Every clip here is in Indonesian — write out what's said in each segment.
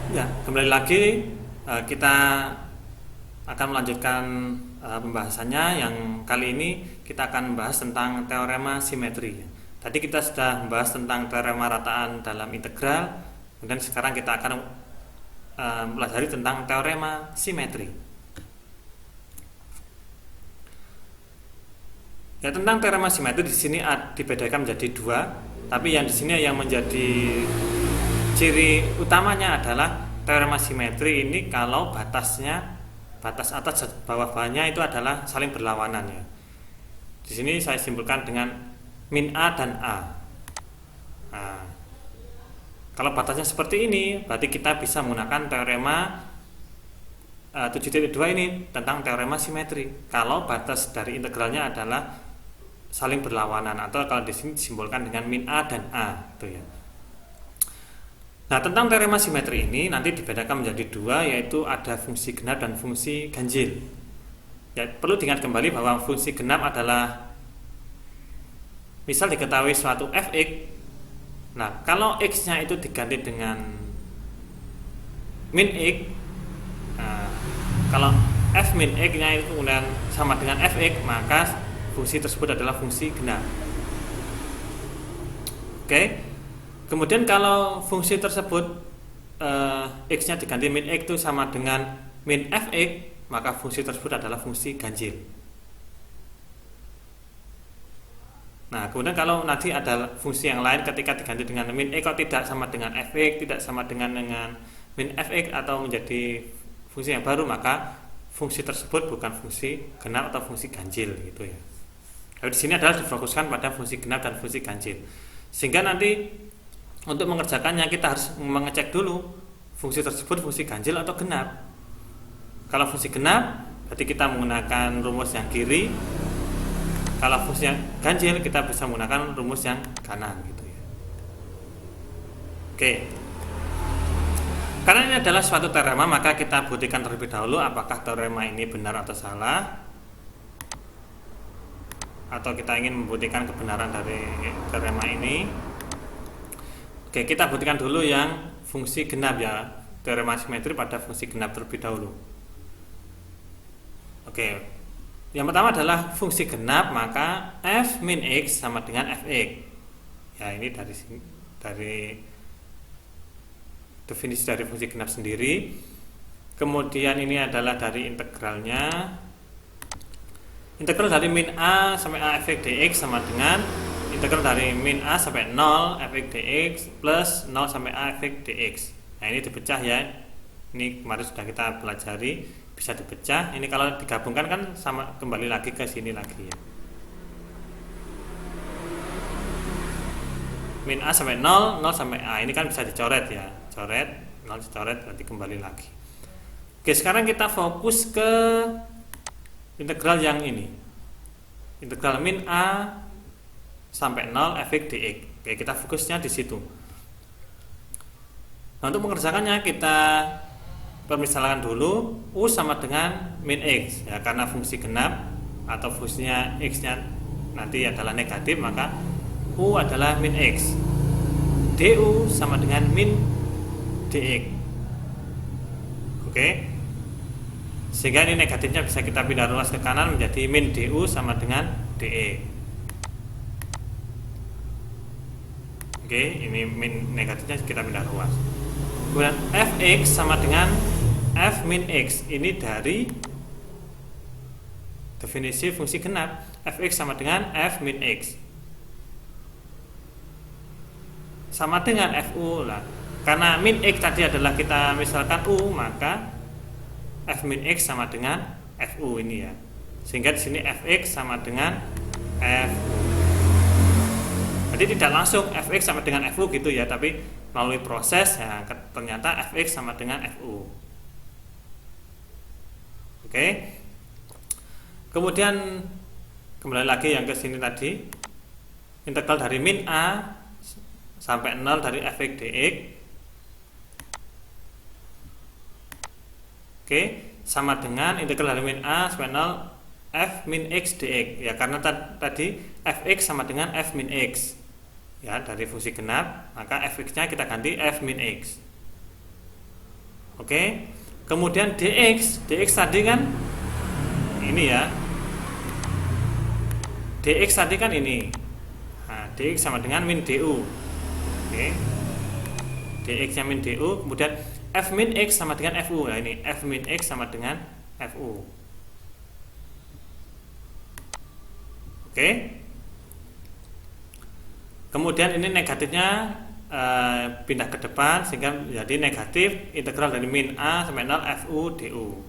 Ya, kembali lagi kita akan melanjutkan pembahasannya. Yang kali ini kita akan membahas tentang teorema simetri. Tadi kita sudah membahas tentang teorema rataan dalam integral, kemudian sekarang kita akan mempelajari tentang teorema simetri. Ya, tentang teorema simetri di sini dibedakan menjadi dua, tapi yang di sini yang menjadi ciri utamanya adalah teorema simetri ini kalau batas atas dan bawahnya itu adalah saling berlawanan ya. Di sini saya simpulkan dengan min A dan A. Nah, kalau batasnya seperti ini, berarti kita bisa menggunakan teorema 7.2 ini tentang teorema simetri. Kalau batas dari integralnya adalah saling berlawanan, atau kalau di sini disimbolkan dengan min A dan A, itu ya. Nah, tentang teorema simetri ini nanti dibedakan menjadi dua, yaitu ada fungsi genap dan fungsi ganjil. Ya, perlu diingat kembali bahwa fungsi genap adalah misal diketahui suatu fx. Nah, kalau x-nya itu diganti dengan min x, nah, kalau f min x-nya itu kemudian sama dengan fx, maka fungsi tersebut adalah fungsi genap. Oke. Kemudian kalau fungsi tersebut x-nya diganti min x itu sama dengan min fx, maka fungsi tersebut adalah fungsi ganjil. Nah, kemudian kalau nanti ada fungsi yang lain ketika diganti dengan min x kok tidak sama dengan fx, tidak sama dengan min fx atau menjadi fungsi yang baru, maka fungsi tersebut bukan fungsi genap atau fungsi ganjil gitu ya. Lalu di sini adalah difokuskan pada fungsi genap dan fungsi ganjil. Sehingga nanti untuk mengerjakannya kita harus mengecek dulu fungsi tersebut fungsi ganjil atau genap. Kalau fungsi genap berarti kita menggunakan rumus yang kiri. Kalau fungsi yang ganjil kita bisa menggunakan rumus yang kanan gitu ya. Oke. Karena ini adalah suatu teorema, maka kita buktikan terlebih dahulu apakah teorema ini benar atau salah, atau kita ingin membuktikan kebenaran dari teorema ini. Oke, kita buktikan dulu yang fungsi genap ya, teorema simetri pada fungsi genap terlebih dahulu. Oke, yang pertama adalah fungsi genap, maka f min x sama dengan fx. Ya, ini dari definisi dari fungsi genap sendiri. Kemudian ini adalah dari integralnya. Integral dari min a sampai a fx dx sama dengan integral dari min a sampai 0 fx dx plus 0 sampai a fx dx. Nah, ini dipecah ya. Ini kemarin sudah kita pelajari, bisa dipecah. Ini kalau digabungkan kan sama, kembali lagi ke sini lagi ya. Min a sampai 0, 0 sampai a. Ini kan bisa dicoret ya. Coret, 0 dicoret, nanti kembali lagi. Oke, sekarang kita fokus ke integral yang ini. Integral min a sampai 0 fx dx. Oke, kita fokusnya di situ. Nah, untuk mengerjakannya kita permisalkan dulu u sama dengan min x ya, karena fungsi genap atau fungsinya x-nya nanti adalah negatif, maka u adalah min x. Du sama dengan min dx. Oke. Sehingga ini negatifnya bisa kita pindah ruas ke kanan menjadi min du sama dengan de. Oke, ini min negatifnya kita pindah ruas. Kemudian fx sama dengan f min x. Ini dari definisi fungsi genap. Fx sama dengan f min x sama dengan fu lah. Karena min x tadi adalah kita misalkan u, maka f min x sama dengan fu ini ya. Sehingga di sini fx sama dengan fu. Jadi tidak langsung fx sama dengan fu gitu ya, tapi melalui proses ya ternyata fx sama dengan fu. Oke. Kemudian kembali lagi yang ke sini tadi. Integral dari min a sampai 0 dari fx dx. Oke, sama dengan integral dari min a sampai 0 f min x dx. Ya, karena tadi fx sama dengan f min x. Ya, dari fungsi genap, maka fx-nya kita ganti f min x. Oke. Kemudian dx tadi kan ini ya. Dx tadi kan ini. Nah, dx sama dengan min du. Oke. Dx nya min du, kemudian f min x sama dengan fu. Nah, ini f min x sama dengan fu. Oke. Kemudian ini negatifnya pindah ke depan sehingga menjadi negatif integral dari min a sampai 0 fu du.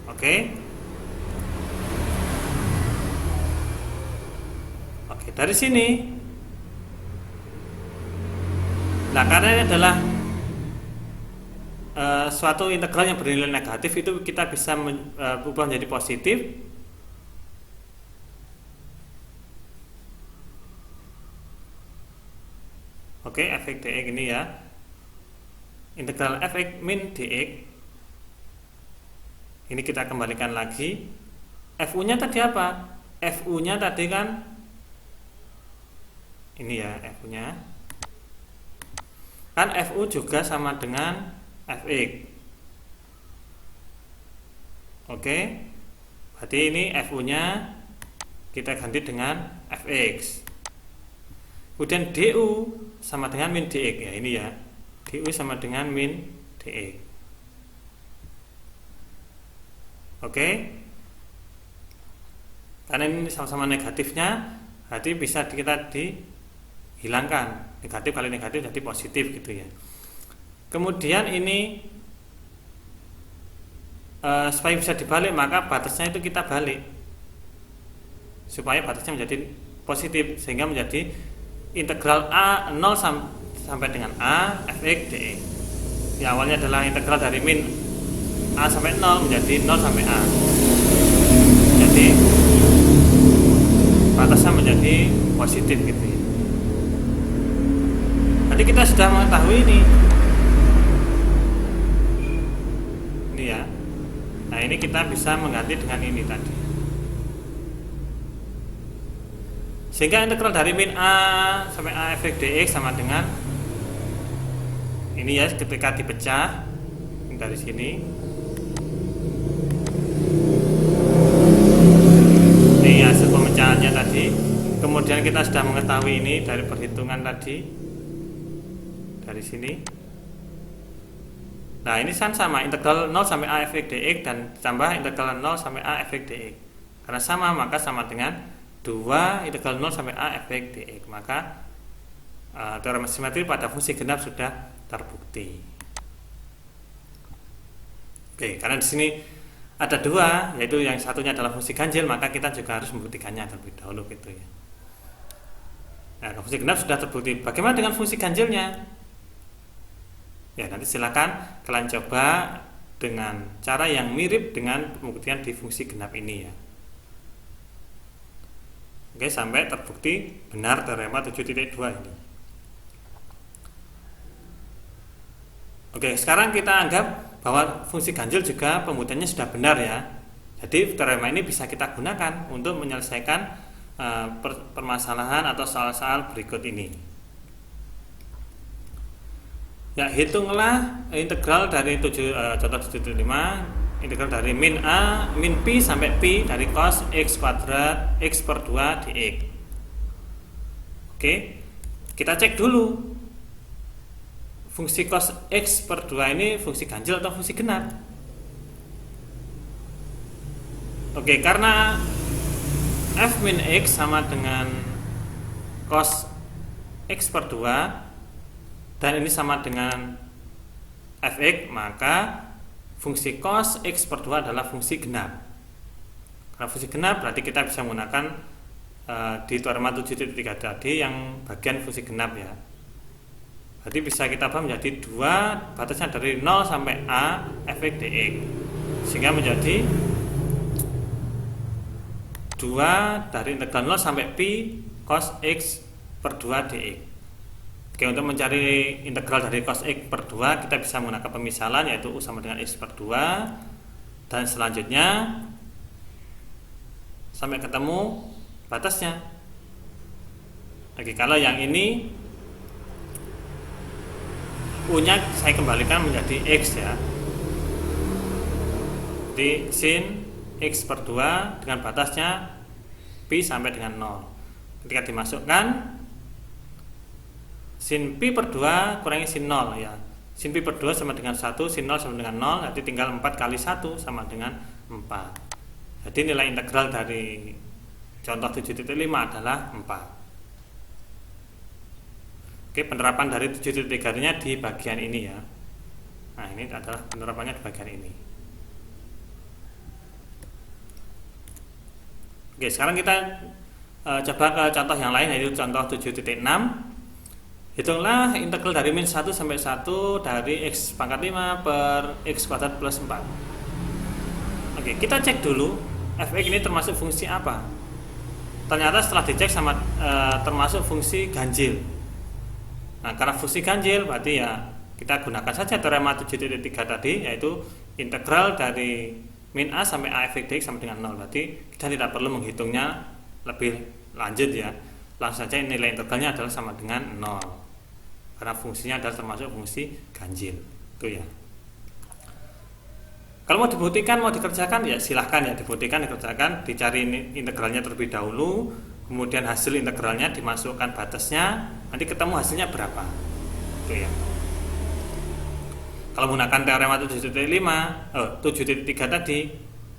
Oke. Oke, dari sini. Nah, karena ini adalah suatu integral yang bernilai negatif, itu kita bisa ubah menjadi positif. Oke, fx dx ini ya. Integral fx min dx. Ini kita kembalikan lagi. Fu-nya tadi apa? Fu-nya tadi kan ini ya, Fu-nya. Kan Fu juga sama dengan fx. Oke. Berarti ini Fu-nya kita ganti dengan fx. Kemudian du sama dengan min dx ya, ini ya. Du sama dengan min dx. Oke. Karena ini sama-sama negatifnya, berarti bisa kita dihilangkan. Negatif kali negatif jadi positif gitu ya. Kemudian ini supaya bisa dibalik, maka batasnya itu kita balik supaya batasnya menjadi positif, sehingga menjadi integral a 0 sampai dengan a fx dx. Ya, awalnya adalah integral dari min a sampai 0 menjadi 0 sampai a. Jadi batasnya menjadi positif gitu ya. Jadi kita sudah mengetahui ini ya. Nah, ini kita bisa mengganti dengan ini tadi. Sehingga integral dari min a sampai a fx dx sama dengan ini ya, ketika dipecah dari sini. Ini hasil pemecahannya tadi. Kemudian kita sudah mengetahui ini dari perhitungan tadi. Dari sini. Nah, ini kan sama, integral 0 sampai a fx dx dan tambah integral 0 sampai a fx dx. Karena sama, maka sama dengan 2 integral 0 sampai a fx dx. Maka teorema simetri pada fungsi genap sudah terbukti. Oke, karena di sini ada dua, yaitu yang satunya adalah fungsi ganjil, maka kita juga harus membuktikannya terlebih dahulu gitu ya. Nah, fungsi genap sudah terbukti. Bagaimana dengan fungsi ganjilnya? Ya, nanti silakan kalian coba dengan cara yang mirip dengan pembuktian di fungsi genap ini ya. Oke, sampai terbukti benar teorema 7.2 ini. Oke, sekarang kita anggap bahwa fungsi ganjil juga pembuktiannya sudah benar ya. Jadi teorema ini bisa kita gunakan untuk menyelesaikan permasalahan atau soal-soal berikut ini. Ya, hitunglah integral dari contoh 7.5, integral dari min a min pi sampai pi dari cos x kuadrat x per 2 dx. Oke, kita cek dulu fungsi cos x per 2 ini fungsi ganjil atau fungsi genap. Oke, karena f min x sama dengan cos x per 2 dan ini sama dengan fx, maka fungsi cos x per 2 adalah fungsi genap. Karena fungsi genap berarti kita bisa menggunakan di teorema 7.3 tadi yang bagian fungsi genap ya. Berarti bisa kita ubah menjadi 2 batasnya dari 0 sampai a fx dx, sehingga menjadi 2 dari integral 0 sampai pi cos x per 2 dx. Oke, untuk mencari integral dari cos x per 2 kita bisa menggunakan pemisalan, yaitu u sama dengan x per 2, dan selanjutnya sampai ketemu batasnya. Oke, kalau yang ini U-nya saya kembalikan menjadi X ya. Jadi sin X per 2 dengan batasnya pi sampai dengan 0. Ketika dimasukkan, sin pi per 2 kurangi sin 0 ya. Sin pi per 2 sama dengan 1, sin 0 sama dengan 0, nanti tinggal 4 kali 1 sama dengan 4. Jadi nilai integral dari contoh 7.5 adalah 4. Oke, penerapan dari 7.3-nya di bagian ini ya. Nah, ini adalah penerapannya di bagian ini. Oke, sekarang kita coba ke contoh yang lain, yaitu contoh 7.6. Hitunglah integral dari min 1 sampai 1 dari x pangkat 5 per x kuadrat plus 4. Oke, kita cek dulu f(x) ini termasuk fungsi apa. Ternyata setelah dicek sama termasuk fungsi ganjil. Nah, karena fungsi ganjil berarti ya kita gunakan saja teorema 7.3 tadi, yaitu integral dari min a sampai a fx dx sama dengan 0. Berarti kita tidak perlu menghitungnya lebih lanjut ya. Langsung saja nilai integralnya adalah sama dengan 0. Karena fungsinya adalah termasuk fungsi ganjil. Itu ya. Kalau mau dibuktikan, mau dikerjakan ya silahkan ya, dibuktikan, dikerjakan, dicari integralnya terlebih dahulu. Kemudian hasil integralnya dimasukkan batasnya, nanti ketemu hasilnya berapa. Itu ya. Kalau menggunakan teorema 7.3 tadi,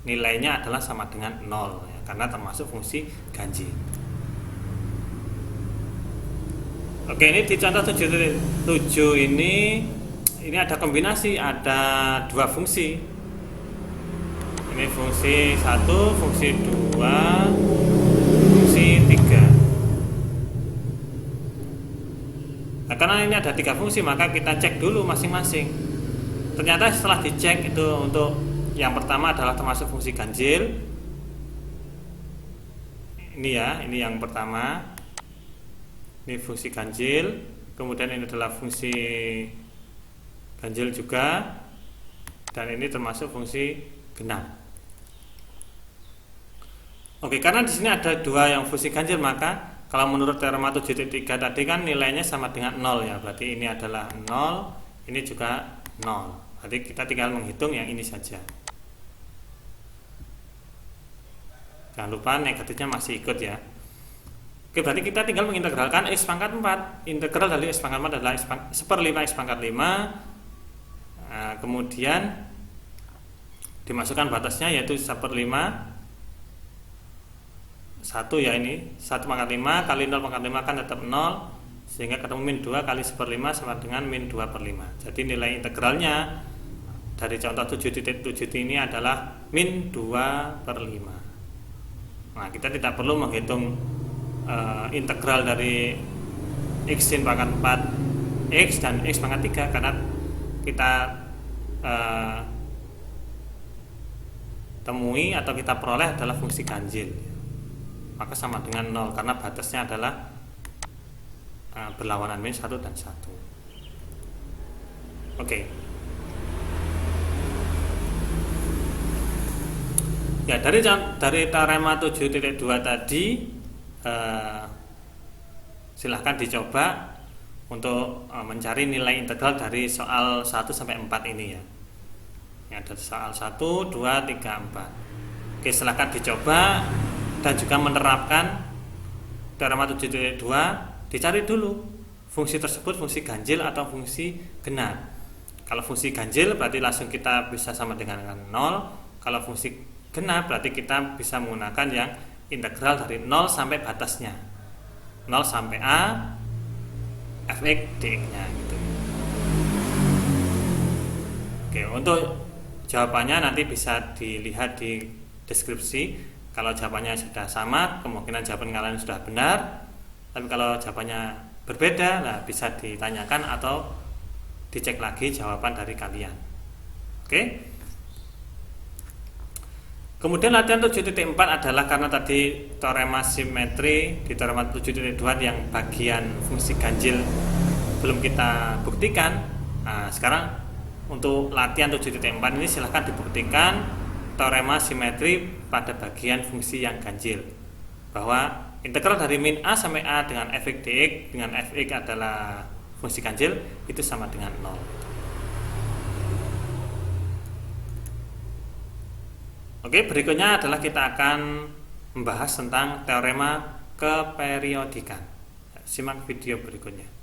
nilainya adalah sama dengan 0 ya, karena termasuk fungsi ganjil. Oke, ini di contoh 7.7 ini ada kombinasi, ada dua fungsi. Ini fungsi 1, fungsi 2, fungsi 3. Nah, karena ini ada 3 fungsi, maka kita cek dulu masing-masing. Ternyata setelah dicek itu untuk yang pertama adalah termasuk fungsi ganjil. Ini ya, ini yang pertama. Ini fungsi ganjil. Kemudian ini adalah fungsi ganjil juga. Dan ini termasuk fungsi genap. Oke, karena di sini ada 2 yang fungsi ganjil, maka kalau menurut teorema 7.3 tadi kan nilainya sama dengan 0 ya. Berarti ini adalah 0, ini juga 0. Berarti kita tinggal menghitung yang ini saja. Jangan lupa negatifnya masih ikut ya. Oke, berarti kita tinggal mengintegralkan x pangkat 4. Integral dari x pangkat 4 adalah 1/5 x pangkat 5. Nah, kemudian dimasukkan batasnya yaitu 1/5. 1 ya, ini 1 pangkat 5 kali 0 pangkat 5 kan tetap 0, sehingga ketemu min 2 kali 1/5 sama dengan min 2/5. Jadi nilai integralnya dari contoh 7.7 ini adalah min 2/5. Nah, kita tidak perlu menghitung integral dari x sin pangkat 4 x dan x pangkat 3, karena kita temui atau kita peroleh adalah fungsi ganjil. Maka sama dengan 0 karena batasnya adalah berlawanan min 1 dan 1. Oke. Ya, dari teorema 7.2 tadi silahkan dicoba untuk mencari nilai integral dari soal 1 sampai 4 ini ya. Yang ada soal 1, 2, 3, 4. Oke, silahkan dicoba dan juga menerapkan teorema 7.2. Dicari dulu fungsi tersebut fungsi ganjil atau fungsi genap. Kalau fungsi ganjil berarti langsung kita bisa sama dengan 0. Kalau fungsi genap berarti kita bisa menggunakan yang integral dari 0 sampai batasnya, 0 sampai a fx dx nya gitu. Oke, untuk jawabannya nanti bisa dilihat di deskripsi. Kalau jawabannya sudah sama, kemungkinan jawaban kalian sudah benar. Tapi kalau jawabannya berbeda, nah bisa ditanyakan atau dicek lagi jawaban dari kalian. Oke. Kemudian latihan 7.4 adalah karena tadi teorema simetri di teorema 7.2 yang bagian fungsi ganjil belum kita buktikan. Nah, sekarang untuk latihan 7.4 ini silahkan dibuktikan teorema simetri pada bagian fungsi yang ganjil, bahwa integral dari min a sampai a dengan fx dx dengan fx adalah fungsi ganjil itu sama dengan 0. Oke, berikutnya adalah kita akan membahas tentang teorema keperiodikan. Simak video berikutnya.